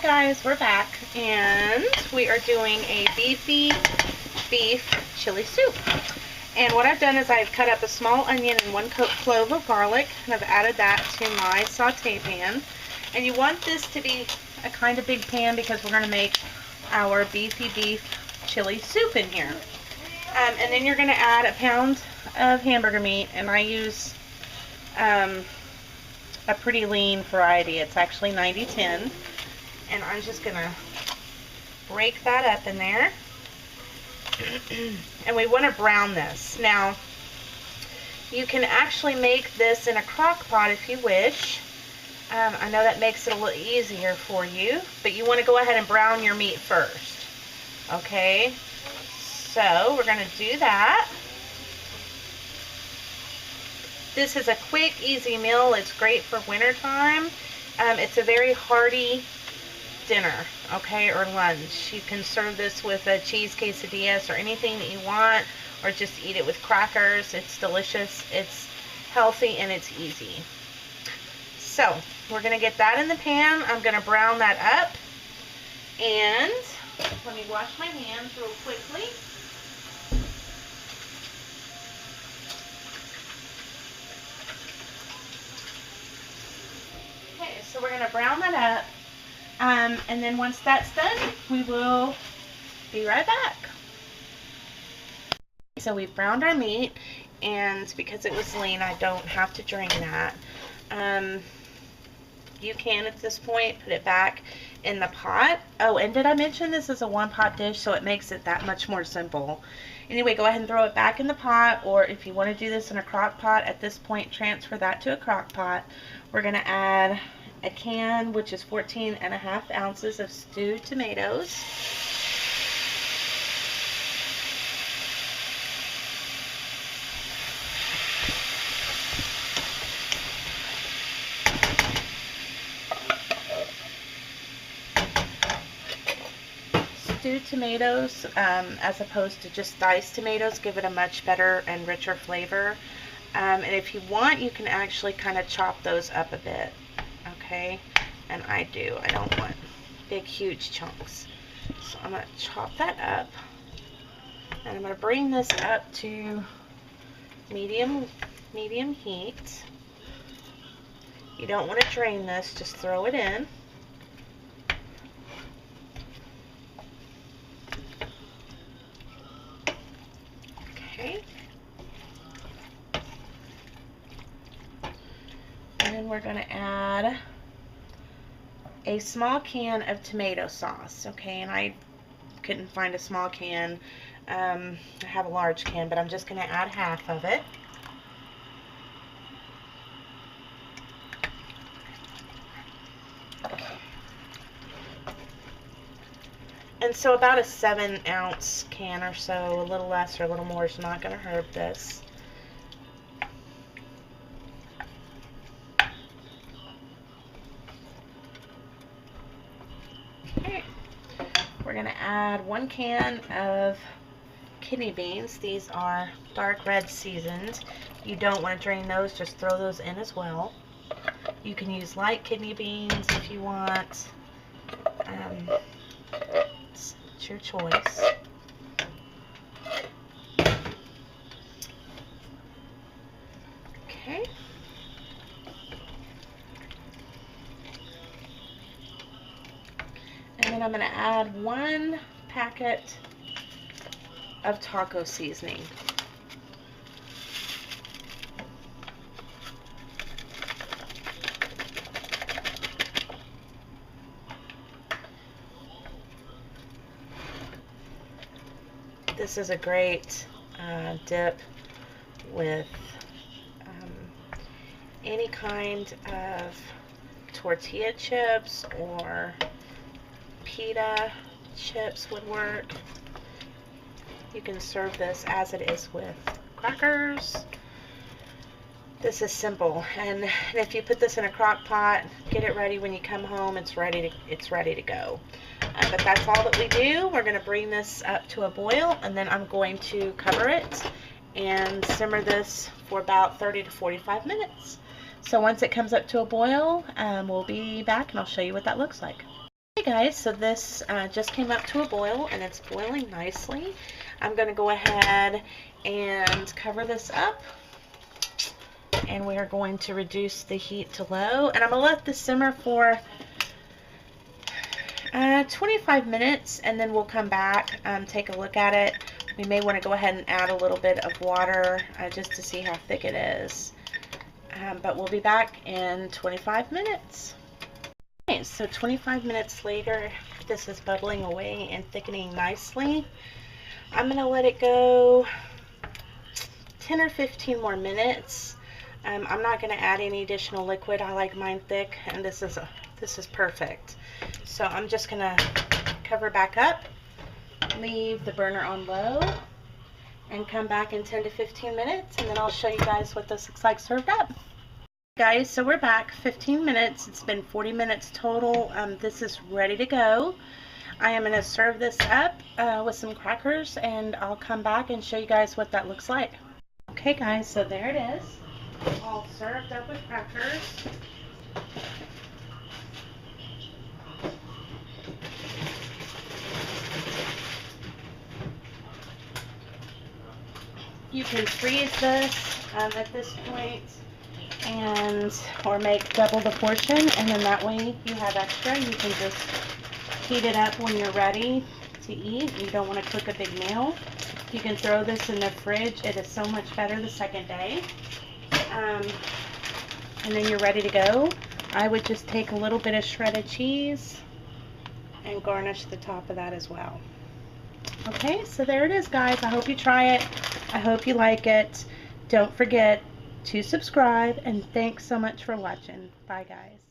guys, we're back and we are doing a beefy beef chili soup. And what I've done is I've cut up a small onion and 1 clove of garlic, and I've added that to my saute pan. And you want this to be a kind of big pan because we're going to make our beefy beef chili soup in here. And then you're going to add a pound of hamburger meat, and I use a pretty lean variety. It's actually 90-10. And I'm just going to break that up in there. And we want to brown this. Now, you can actually make this in a crock pot if you wish. I know that makes it a little easier for you, but you want to go ahead and brown your meat first. Okay, so we're going to do that. This is a quick, easy meal. It's great for wintertime. It's a very hearty dinner, okay, or lunch. You can serve this with a cheese quesadillas or anything that you want, or just eat it with crackers. It's delicious, it's healthy, and it's easy. So we're going to get that in the pan. I'm going to brown that up, and let me wash my hands real quickly. Okay, so we're going to brown that up. And then once that's done, we will be right back. So we've browned our meat, and because it was lean, I don't have to drain that. You can, at this point, put it back in the pot. Oh, and did I mention this is a one-pot dish, so it makes it that much more simple. Anyway, go ahead and throw it back in the pot, or if you want to do this in a crock pot, at this point, transfer that to a crock pot. We're going to add a can, which is 14.5 ounces of stewed tomatoes. Stewed tomatoes, as opposed to just diced tomatoes, give it a much better and richer flavor. And if you want, you can actually kind of chop those up a bit. Okay, and I do. I don't want big, huge chunks. So I'm going to chop that up, and I'm going to bring this up to medium heat. You don't want to drain this, just throw it in. Okay. And then we're going to add a small can of tomato sauce, okay, and I couldn't find a small can. I have a large can, but I'm just going to add half of it. And so about a 7-ounce can or so, a little less or a little more is not going to hurt this. We're going to add 1 can of kidney beans. These are dark red seasoned. You don't want to drain those, just throw those in as well. You can use light kidney beans if you want. It's your choice. Okay. And then I'm going to add 1 packet of taco seasoning. This is a great dip with any kind of tortilla chips, or pita chips would work. You can serve this as it is with crackers. This is simple, and if you put this in a crock pot, get it ready when you come home, it's ready to go. But that's all that we do. We're going to bring this up to a boil, and then I'm going to cover it and simmer this for about 30 to 45 minutes. So once it comes up to a boil, we'll be back and I'll show you what that looks like. Hey guys, so this just came up to a boil and it's boiling nicely. I'm going to go ahead and cover this up, and we are going to reduce the heat to low, and I'm going to let this simmer for 25 minutes, and then we'll come back, take a look at it. We may want to go ahead and add a little bit of water just to see how thick it is, but we'll be back in 25 minutes. Okay, so 25 minutes later, this is bubbling away and thickening nicely. I'm going to let it go 10 or 15 more minutes. I'm not going to add any additional liquid. I like mine thick, and this is perfect. So I'm just going to cover back up, leave the burner on low, and come back in 10 to 15 minutes, and then I'll show you guys what this looks like served up. Guys, so we're back 15 minutes. It's been 40 minutes total. This is ready to go. I am going to serve this up with some crackers, and I'll come back and show you guys what that looks like. Okay guys, so there it is, all served up with crackers. You can freeze this at this point, or make double the portion, and then that way you have extra. You can just heat it up when you're ready to eat. You don't want to cook a big meal. You can throw this in the fridge. It is so much better the second day. And then you're ready to go. I would just take a little bit of shredded cheese and garnish the top of that as well. Okay, so there it is, guys. I hope you try it. I hope you like it. Don't forget to subscribe, and thanks so much for watching. Bye, guys.